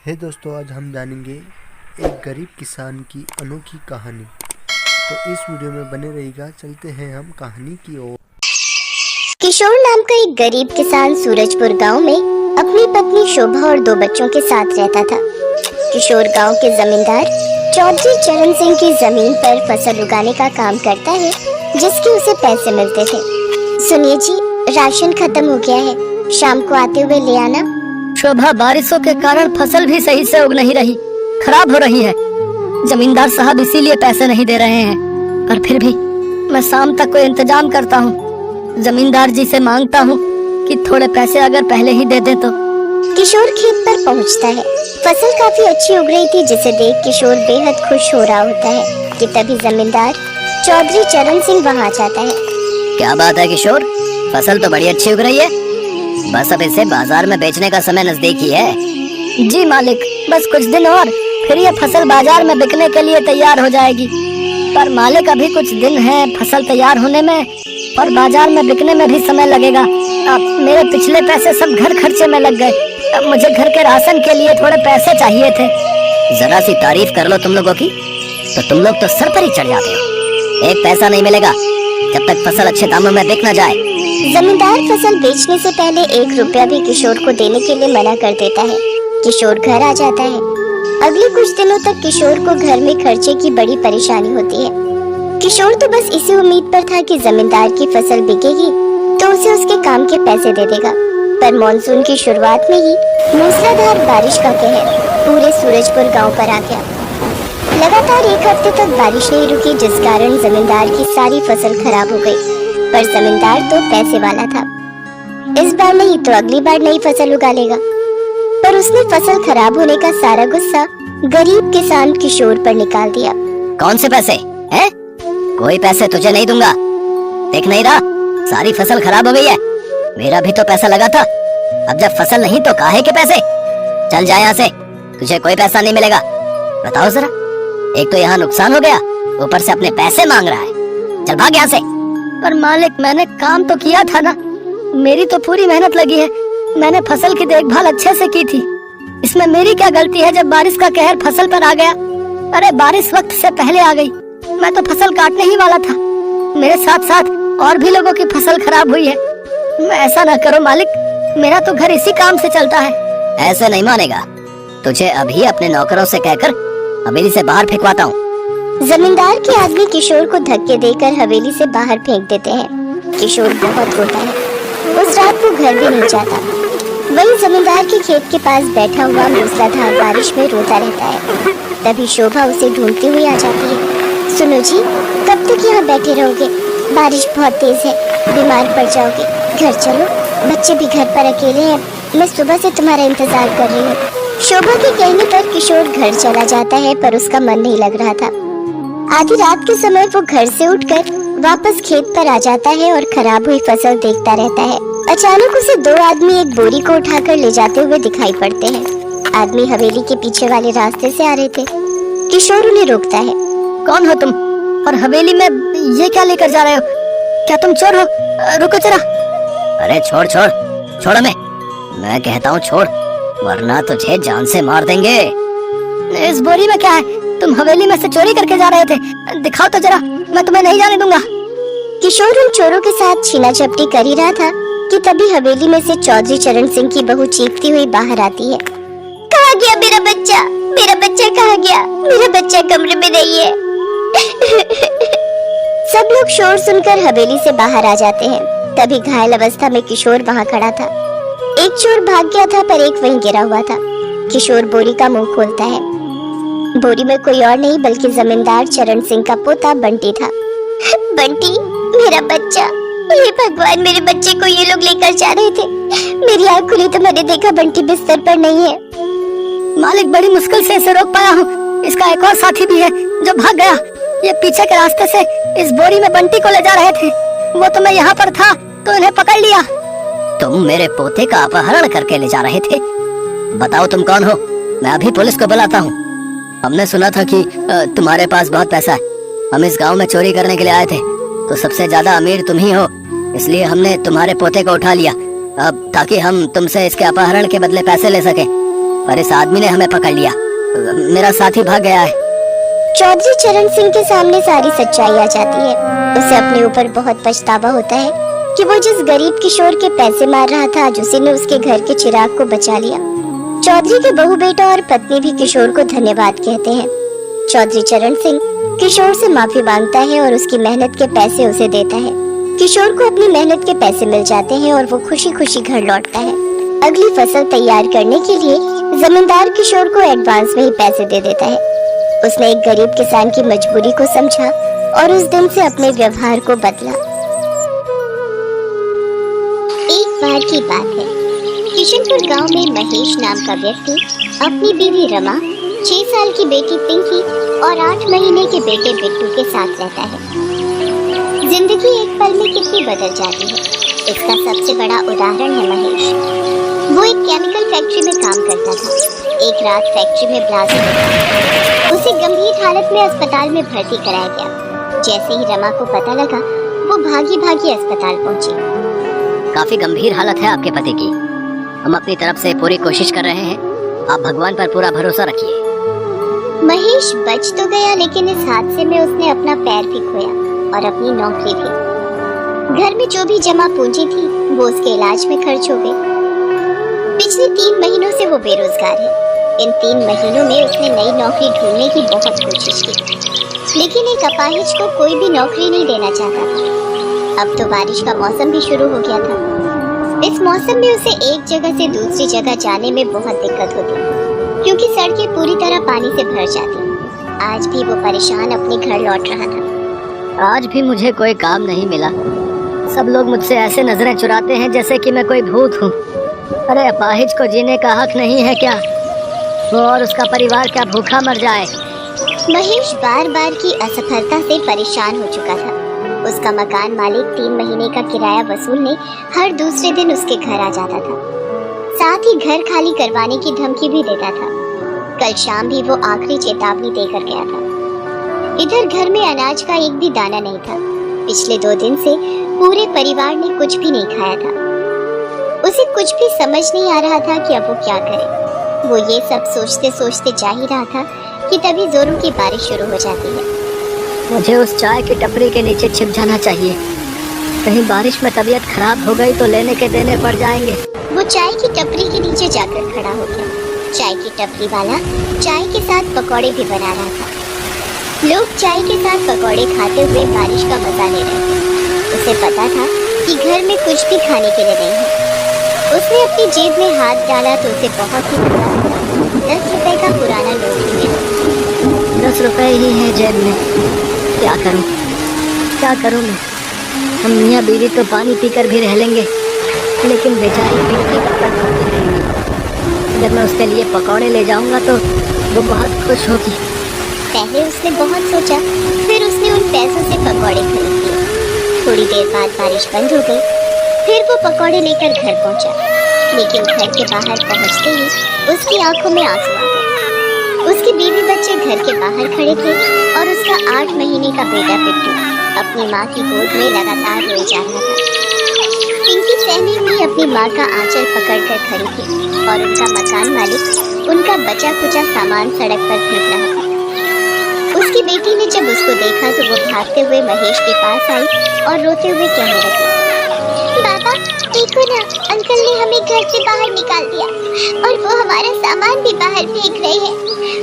हे दोस्तों, आज हम जानेंगे एक गरीब किसान की अनोखी कहानी। तो इस वीडियो में बने रहिएगा। चलते हैं हम कहानी की ओर। किशोर नाम का एक गरीब किसान सूरजपुर गांव में अपनी पत्नी शोभा और 2 बच्चों के साथ रहता था। किशोर गांव के जमींदार चौधरी चरण सिंह की जमीन पर फसल उगाने का काम करता है, जिसके उसे पैसे मिलते थे। सुनिए जी, राशन खत्म हो गया है, शाम को आते हुए ले आना। शोभा, बारिशों के कारण फसल भी सही से उग नहीं रही, खराब हो रही है। जमींदार साहब इसीलिए पैसे नहीं दे रहे हैं, पर फिर भी मैं शाम तक कोई इंतजाम करता हूँ। जमींदार जी से मांगता हूँ कि थोड़े पैसे अगर पहले ही दे दे तो। किशोर खेत पर पहुँचता है। फसल काफी अच्छी उग रही थी, जिसे देख किशोर बेहद खुश हो रहा होता है कि तभी जमींदार चौधरी चरण सिंह वहाँ आ जाता है। क्या बात है किशोर, फसल तो बड़ी अच्छी उग रही है, बस अब इसे बाजार में बेचने का समय नजदीक ही है। जी मालिक, बस कुछ दिन और फिर ये फसल बाजार में बिकने के लिए तैयार हो जाएगी। पर मालिक, अभी कुछ दिन है फसल तैयार होने में और बाजार में बिकने में भी समय लगेगा। अब मेरे पिछले पैसे सब घर खर्चे में लग गए, अब मुझे घर के राशन के लिए थोड़े पैसे चाहिए थे। जरा सी तारीफ कर लो तुम लोगों की, तो तुम लोग तो सर पर ही चढ़ जाते हो। एक पैसा नहीं मिलेगा जब तक फसल अच्छे दामों में बिक न जाए। जमींदार फसल बेचने से पहले 1 रुपया भी किशोर को देने के लिए मना कर देता है। किशोर घर आ जाता है। अगले कुछ दिनों तक किशोर को घर में खर्चे की बड़ी परेशानी होती है। किशोर तो बस इसी उम्मीद पर था कि जमींदार की फसल बिकेगी तो उसे उसके काम के पैसे दे देगा। पर मानसून की शुरुआत में ही मूसलाधार बारिश का कहर पूरे सूरजपुर गाँव पर आ गया। लगातार 1 हफ्ते तक बारिश नहीं रुकी, जिस कारण जमींदार की सारी फसल खराब हो गई। पर जमींदार तो पैसे वाला था, इस बार नहीं तो अगली बार नई फसल उगा लेगा। पर उसने फसल खराब होने का सारा गुस्सा गरीब किसान किशोर पर निकाल दिया। कौन से पैसे हैं? कोई पैसे तुझे नहीं दूंगा। देख नहीं रहा, सारी फसल खराब हो गई है, मेरा भी तो पैसा लगा था। अब जब फसल नहीं तो काहे के पैसे? चल जा यहाँ से, तुझे कोई पैसा नहीं मिलेगा। बताओ जरा, एक तो यहाँ नुकसान हो गया, ऊपर से अपने पैसे मांग रहा है। चल भाग यहाँ से। पर मालिक, मैंने काम तो किया था ना, मेरी तो पूरी मेहनत लगी है, मैंने फसल की देखभाल अच्छे से की थी। इसमें मेरी क्या गलती है जब बारिश का कहर फसल पर आ गया? अरे बारिश वक्त से पहले आ गई, मैं तो फसल काटने ही वाला था। मेरे साथ साथ और भी लोगों की फसल खराब हुई है। ऐसा ना करो मालिक, मेरा तो घर इसी काम से चलता है। ऐसे नहीं मानेगा, तुझे अभी अपने नौकरों से कहकर हवेली से बाहर फेंकवाता हूँ। जमींदार के आदमी किशोर को धक्के देकर हवेली से बाहर फेंक देते हैं। किशोर बहुत रोता है। उस रात वो घर भी नहीं जाता। वही जमींदार के खेत के पास बैठा हुआ मूसलाधार बारिश में रोता रहता है। तभी शोभा उसे ढूंढती हुई आ जाती है। सुनो जी, कब तक यहाँ बैठे रहोगे? बारिश बहुत तेज है, बीमार पड़ जाओगे। घर चलो, बच्चे भी घर पर अकेले हैं, मैं सुबह से तुम्हारा इंतजार कर रही हूँ। शोभा के कहने पर किशोर घर चला जाता है, पर उसका मन नहीं लग रहा था। आधी रात के समय वो घर से उठकर वापस खेत पर आ जाता है और खराब हुई फसल देखता रहता है। अचानक उसे 2 आदमी एक बोरी को उठाकर ले जाते हुए दिखाई पड़ते हैं। आदमी हवेली के पीछे वाले रास्ते से आ रहे थे। किशोर उन्हें रोकता है। कौन हो तुम, और हवेली में ये क्या लेकर जा रहे हो? क्या तुम चोर हो? रुको जरा। अरे छोड़ छोड़, छोड़ हमें, मैं कहता हूँ छोड़, वरना तुझे जान से मार देंगे। इस बोरी में क्या है? तुम हवेली में से चोरी करके जा रहे थे, दिखाओ तो जरा, मैं तुम्हें नहीं जाने दूंगा। किशोर उन चोरों के साथ छीना झपटी कर ही रहा था कि तभी हवेली में से चौधरी चरण सिंह की बहू चीखती हुई बाहर आती है। कहाँ गया मेरा बच्चा? मेरा बच्चा कहाँ गया? मेरा बच्चा कमरे में नहीं है। सब लोग शोर सुनकर हवेली से बाहर आ जाते हैं। तभी घायल अवस्था में किशोर वहाँ खड़ा था। एक चोर भाग गया था, पर एक वहीं गिरा हुआ था। किशोर बोरी का मुंह खोलता है। बोरी में कोई और नहीं बल्कि जमींदार चरण सिंह का पोता बंटी था। बंटी, मेरा बच्चा। हे भगवान, मेरे बच्चे को ये लोग लेकर जा रहे थे। मेरी आँख खुली तो मैंने देखा बंटी बिस्तर पर नहीं है। मालिक, बड़ी मुश्किल से इसे रोक पाया हूँ। इसका एक और साथी भी है जो भाग गया। ये पीछे के रास्ते से इस बोरी में बंटी को ले जा रहे थे। वो तो मैं यहाँ पर था तो इन्हें पकड़ लिया। तुम मेरे पोते का अपहरण करके ले जा रहे थे? बताओ तुम कौन हो, मैं अभी पुलिस को बुलाता हूँ। हमने सुना था कि तुम्हारे पास बहुत पैसा है। हम इस गांव में चोरी करने के लिए आए थे, तो सबसे ज्यादा अमीर तुम ही हो, इसलिए हमने तुम्हारे पोते को उठा लिया, अब ताकि हम तुमसे इसके अपहरण के बदले पैसे ले सके। पर इस आदमी ने हमें पकड़ लिया। मेरा साथी भाग गया है। चौधरी चरण सिंह के सामने सारी सच्चाई आ जाती है। उसे अपने ऊपर बहुत पछतावा होता है कि वो जिस गरीब किशोर के पैसे मार रहा था, आज उसी ने उसके घर के चिराग को बचा लिया। चौधरी के बहू बेटा और पत्नी भी किशोर को धन्यवाद कहते हैं। चौधरी चरण सिंह किशोर से माफी मांगता है और उसकी मेहनत के पैसे उसे देता है। किशोर को अपनी मेहनत के पैसे मिल जाते हैं और वो खुशी खुशी घर लौटता है। अगली फसल तैयार करने के लिए जमींदार किशोर को एडवांस में ही पैसे दे देता है। उसने एक गरीब किसान की मजबूरी को समझा और उस दिन से अपने व्यवहार को बदला। एक बार की बात है, किशनपुर गांव में महेश नाम का व्यक्ति अपनी बीवी रमा, 6 साल की बेटी पिंकी और 8 महीने के बेटे बिट्टू के साथ रहता है। जिंदगी एक पल में कितनी बदल जाती है, इसका सबसे बड़ा उदाहरण है महेश। वो एक केमिकल फैक्ट्री में काम करता था। एक रात फैक्ट्री में ब्लास्ट हुआ। उसे गंभीर हालत में अस्पताल में भर्ती कराया गया। जैसे ही रमा को पता लगा, वो भागी भागी अस्पताल पहुंची। काफी गंभीर हालत है आपके पति की। हम अपनी तरफ से पूरी कोशिश कर रहे हैं, आप भगवान पर पूरा भरोसा रखिए। महेश बच तो गया, लेकिन इस हादसे में उसने अपना पैर भी खोया और अपनी नौकरी भी। घर में जो भी जमा पूंजी थी वो उसके इलाज में खर्च हो गई। पिछले 3 महीनों से वो बेरोजगार है। इन 3 महीनों में उसने नई नौकरी ढूंढने की बहुत कोशिश की, लेकिन एक अपाहिज को कोई भी नौकरी नहीं देना चाहता था। अब तो बारिश का मौसम भी शुरू हो गया था। इस मौसम में उसे एक जगह से दूसरी जगह जाने में बहुत दिक्कत होती, क्योंकि सड़कें पूरी तरह पानी से भर जाती। आज भी वो परेशान अपने घर लौट रहा था। आज भी मुझे कोई काम नहीं मिला। सब लोग मुझसे ऐसे नजरें चुराते हैं जैसे कि मैं कोई भूत हूँ। अरे अपाहिज को जीने का हक नहीं है क्या? वो और उसका परिवार क्या भूखा मर जाए? महेश बार बार की असफलता से परेशान हो चुका था। उसका मकान मालिक 3 महीने का किराया वसूलने हर दूसरे दिन उसके घर आ जाता था। साथ ही घर खाली करवाने की धमकी भी देता था। कल शाम भी वो आखिरी चेतावनी देकर गया था। इधर घर में अनाज का एक भी दाना नहीं था। पिछले 2 दिन से पूरे परिवार ने कुछ भी नहीं खाया था। उसे कुछ भी समझ नहीं आ रहा था कि अब वो क्या करे। वो ये सब सोचते सोचते जा ही रहा था कि तभी जोरों की बारिश शुरू हो जाती है। मुझे उस चाय की टपरी के नीचे छिप जाना चाहिए। कहीं बारिश में तबीयत खराब हो गई तो लेने के देने पड़ जाएंगे। वो चाय की टपरी के नीचे जाकर खड़ा हो गया। चाय की टपरी वाला चाय के साथ पकौड़े भी बना रहा था। लोग चाय के साथ पकौड़े खाते हुए बारिश का मजा ले रहे थे। उसे पता था कि घर में कुछ भी खाने के लिए नहीं है। उसने अपनी जेब में हाथ डाला तो उसे बहुत ही बुरा लगा। 10 रुपए का पुराना नोट मिला। 10 रुपए ही है जेब में। क्या करूं मैं? हम मियाँ बीवी तो पानी पीकर भी रह लेंगे, लेकिन बेचारी पिंकी का पेट भरती रहेगी। जब मैं उसके लिए पकौड़े ले जाऊंगा तो वो बहुत खुश होगी। पहले उसने बहुत सोचा, फिर उसने उन पैसों से पकौड़े खरीद लिए। थोड़ी देर बाद बारिश बंद हो गई। फिर वो पकौड़े लेकर घर पहुंचा, लेकिन घर के बाहर पहुंचते ही उसकी आंखों में आंसू आ गए। उसके बीवी बच्चे घर के बाहर खड़े थे और उसका 8 महीने का बेटा बिट्टू अपनी माँ की गोद में लगातार रोए जा रहा था। पिंकी सहमी हुई अपनी माँ का आंचल पकड़कर खड़ी थी और उनका मकान मालिक उनका बचा कुचा सामान सड़क पर फेंक रहा था। उसकी बेटी ने जब उसको देखा तो वो भागते हुए महेश के पास आई और रोते हुए कहने लगी, बाबा देखो ना, अंकल ने हमें घर से बाहर निकाल दिया और वो हमारा सामान भी बाहर फेंक रहे हैं।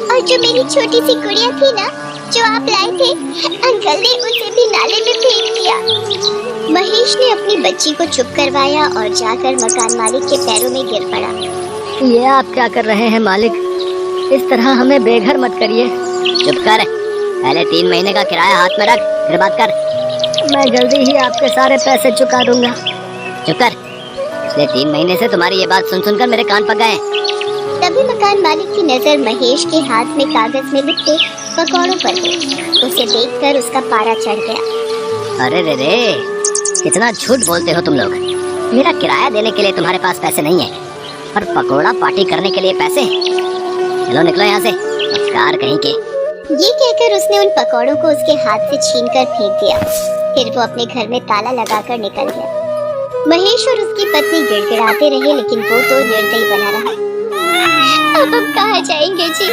और जो मेरी छोटी सी गुड़िया थी ना, जो आप लाए थे, अंकल ने उसे भी नाले में फेंक दिया। महेश ने अपनी बच्ची को चुप करवाया और जाकर मकान मालिक के पैरों में गिर पड़ा। ये आप क्या कर रहे हैं मालिक? इस तरह हमें बेघर मत करिए। चुप कर, पहले 3 महीने का किराया हाथ में रख, फिर बात कर। मैं जल्दी ही आपके सारे पैसे चुका दूंगा। चुप कर, पिछले 3 महीने से तुम्हारी ये बात सुन सुनकर मेरे कान पक गए। तभी मकान मालिक की नजर महेश के हाथ में कागज में लिपटे पकौड़ों पर गई। उसे देखकर उसका पारा चढ़ गया। अरे रे, कितना झूठ बोलते हो तुम लोग। मेरा किराया देने के लिए तुम्हारे पास पैसे नहीं है, और पकोड़ा पार्टी करने के लिए पैसे। चलो निकलो यहाँ से, मक्कार कहीं के। ये कहकर उसने उन पकौड़ों को उसके हाथ से छीनकर फेंक दिया। फिर वो अपने घर में ताला लगाकर निकल गया। महेश और उसकी पत्नी गिड़गिड़ाते रहे, लेकिन वो तो निर्दयी बना रहा। अब हम कहाँ जाएंगे जी?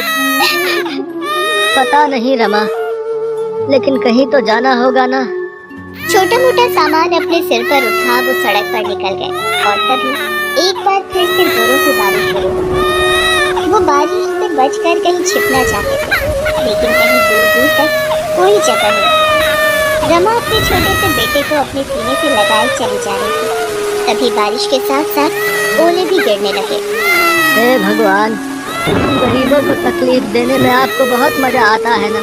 पता नहीं रमा, लेकिन कहीं तो जाना होगा ना। छोटा मोटा सामान अपने सिर पर उठा वो सड़क पर निकल गए और तभी एक बार फिर से जोरों से बारिश शुरू हो गई। वो बारिश से बचकर कहीं छिपना चाहते थे, लेकिन कहीं दूर दूर तक कोई जगह नहीं। रमा अपने छोटे से बेटे को अपने सीने से लगाए चली जा रही थी। तभी बारिश के साथ साथ ओले भी गिरने लगे। हे भगवान, गरीबों को तकलीफ देने में आपको बहुत मजा आता है ना।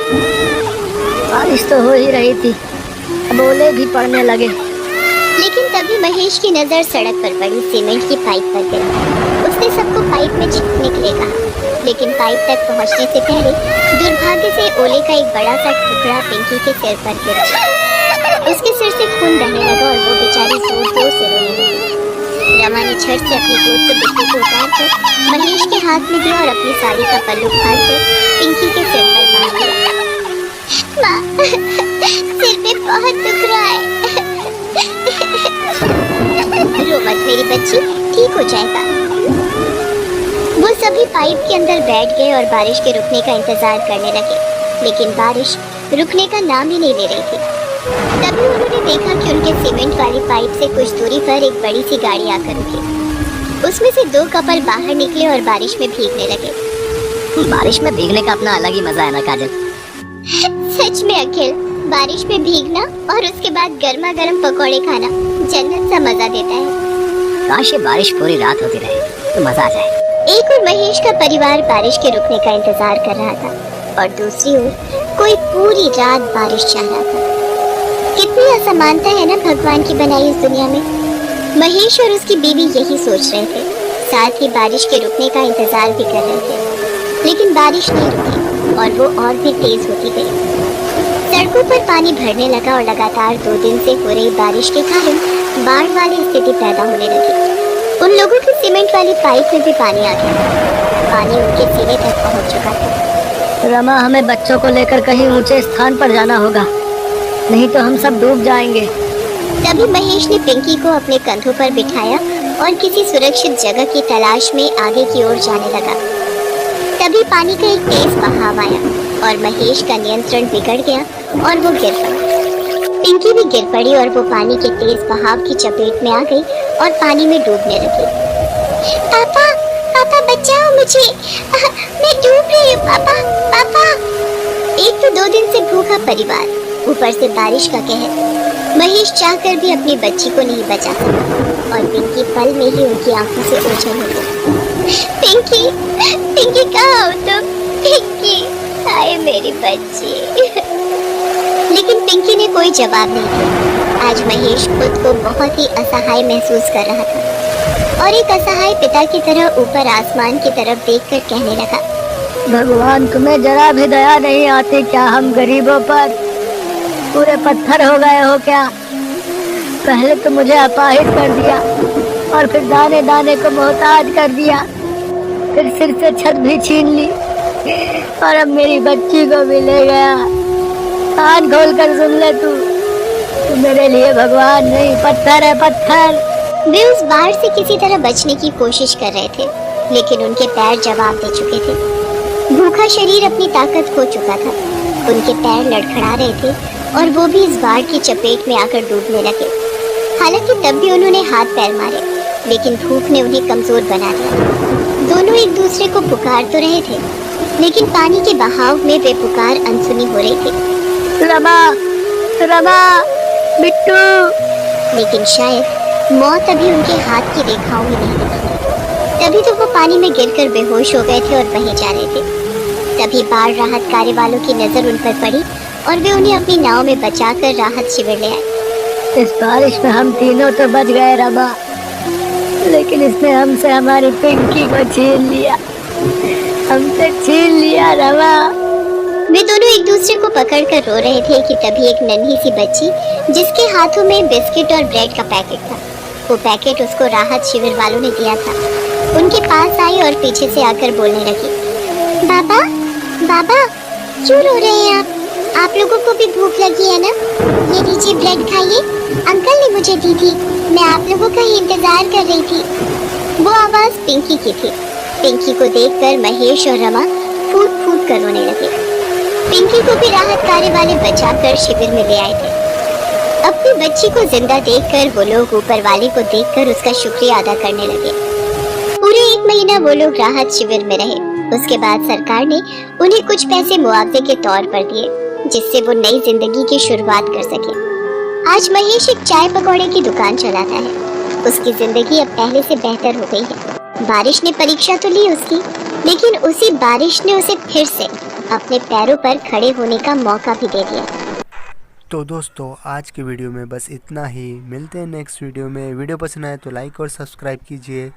बारिश तो हो ही रही थी, अब ओले भी पड़ने लगे। लेकिन तभी महेश की नजर सड़क पर पड़ी सीमेंट की पाइप पर गई। उसने सबको पाइप में चिपकने के लिए कहा, लेकिन पाइप तक पहुंचने से पहले दुर्भाग्य से ओले का एक बड़ा सा टुकड़ा पिंकी के सिर पर गिर गया। उसके सिर से खून बहने लगा और वो बेचारी जोर जोर से रोने लगी। रमा ने झट से अपनी गोद से बिस्कुट को उतारकर महेश के हाथ में दिया और अपनी साड़ी का पल्लू फाड़कर पिंकी के सिर पर बांध दिया। माँ, सिर में बहुत दुख रहा है। रो मत मेरी बच्ची, ठीक हो जाएगा। वो सभी पाइप के अंदर बैठ गए और बारिश के रुकने का इंतजार करने लगे, लेकिन बारिश रुकने का नाम ही नहीं ले रही थी। तभी उन्होंने देखा कि उनके सीमेंट वाली पाइप से कुछ दूरी पर एक बड़ी सी गाड़ी आकर रुकी। उसमें से दो कपल बाहर निकले और बारिश में भीगने लगे। बारिश में भीगने का अपना अलग ही मजा है ना काजल। सच में अखिल, बारिश में भीगना और उसके बाद गर्मा गर्म पकौड़े खाना जन्नत सा मजा देता है। काश ये बारिश पूरी रात होती रहे तो मजा आ जाए। एक और महेश का परिवार बारिश के रुकने का इंतजार कर रहा था और दूसरी ओर कोई पूरी रात बारिश चाह रहा था। कितनी असमानता है ना भगवान की बनाई इस दुनिया में। महेश और उसकी बीवी यही सोच रहे थे, साथ ही बारिश के रुकने का इंतजार भी कर रहे थे। लेकिन बारिश नहीं रुकी और वो और भी तेज होती गई। सड़कों पर पानी भरने लगा और लगातार 2 दिन से हो रही बारिश के कारण बाढ़ वाली स्थिति पैदा होने लगी। उन लोगों की सीमेंट वाली पाइप में भी पानी आ गया। पानी उनके सीने तक पहुंच चुका था। रमा, हमें बच्चों को लेकर कहीं ऊंचे स्थान पर जाना होगा, नहीं तो हम सब डूब जाएंगे। तभी महेश ने पिंकी को अपने कंधों पर बिठाया और किसी सुरक्षित जगह की तलाश में आगे की ओर जाने लगा। तभी पानी का एक तेज बहाव आया और महेश का नियंत्रण बिगड़ गया और वो गिर पड़ा। पिंकी भी गिर पड़ी और वो पानी के तेज बहाव की चपेट में आ गई और पानी में डूबने लगी। पापा, पापा बचाओ मुझे, मैं डूब रही हूँ पापा, पापा। एक तो 2 दिन से भूखा परिवार, ऊपर से बारिश का कहर। महेश चाहकर भी अपनी बच्ची को नहीं बचा सका और पिंकी पल में ही उनकी आंखों से ओझल हो गई। पिंकी, पिंकी कहाँ हो तुम? पिंकी, हाय मेरी बच्ची। लेकिन पिंकी ने कोई जवाब नहीं दिया। आज महेश खुद को बहुत ही असहाय महसूस कर रहा था और एक असहाय पिता की तरह ऊपर आसमान की तरफ देखकर कहने लगा, भगवान, तुम्हें जरा भी दया नहीं आती क्या हम गरीबों पर? पूरे पत्थर हो गए हो क्या? पहले तो मुझे अपाहिज कर दिया और फिर दाने दाने को मोहताज कर दिया, फिर सिर से छत भी छीन ली और अब मेरी बच्ची को भी ले गया। कान खोल कर सुन ले तू मेरे लिए भगवान नहीं, पत्थर है पत्थर। वे उस बाढ़ से किसी तरह बचने की कोशिश कर रहे थे, लेकिन उनके पैर जवाब दे चुके थे। भूखा शरीर अपनी ताकत खो चुका था। उनके पैर लड़खड़ा रहे थे और वो भी इस बाढ़ की चपेट में आकर डूबने लगे। हालांकि तब भी उन्होंने हाथ पैर मारे, लेकिन भूख ने उन्हें कमजोर बना दिया। दोनों एक दूसरे को पुकार तो रहे थे, लेकिन पानी के बहाव में वे पुकार अनसुनी हो रही थी। रमा, रमा, बिट्टू। लेकिन शायद मौत अभी उनके हाथ की रेखाओं में नहीं दिखी। तभी तो वो पानी में गिरकर बेहोश हो गए थे और वहीं जा रहे थे। तभी बाढ़ राहत कार्य वालों की नजर उन पर पड़ी और वे उन्हें अपनी नाव में बचाकर राहत शिविर ले आए। इस बारिश में हम तीनों तो बच गए रमा, लेकिन इसने हमसे हमारी पिंकी को छीन लिया, हमसे छीन लिया रमा। वे दोनों एक दूसरे को पकड़कर रो रहे थे कि तभी एक नन्ही सी बच्ची, जिसके हाथों में बिस्किट और ब्रेड का पैकेट था, वो पैकेट उसको राहत शिविर वालों ने दिया था, उनके पास आई और पीछे से आकर बोलने लगी, बाबा, बाबा, क्यों रो रहे हैं आप लोगों को भी भूख लगी है ना? ये लीजिए ब्रेड खाइए, अंकल ने मुझे दी थी, मैं आप लोगों का ही इंतजार कर रही थी। वो आवाज पिंकी की थी। पिंकी को देखकर महेश और रमा फूट फूट कर रोने लगे। पिंकी को भी राहत कार्य वाले बचाकर शिविर में ले आए थे। अपनी बच्ची को जिंदा देखकर वो लोग ऊपर वाले को देखकर उसका शुक्रिया अदा करने लगे। पूरे 1 महीना वो लोग राहत शिविर में रहे। उसके बाद सरकार ने उन्हें कुछ पैसे मुआवजे के तौर पर दिए, जिससे वो नई जिंदगी की शुरुआत कर सके। आज महेश एक चाय पकौड़े की दुकान चलाता है। उसकी जिंदगी अब पहले से बेहतर हो गई है। बारिश ने परीक्षा तो ली उसकी, लेकिन उसी बारिश ने उसे फिर से अपने पैरों पर खड़े होने का मौका भी दे दिया। तो दोस्तों आज के वीडियो में बस इतना ही। मिलते हैं नेक्स्ट वीडियो में। वीडियो पसंद आए तो लाइक और सब्सक्राइब कीजिए।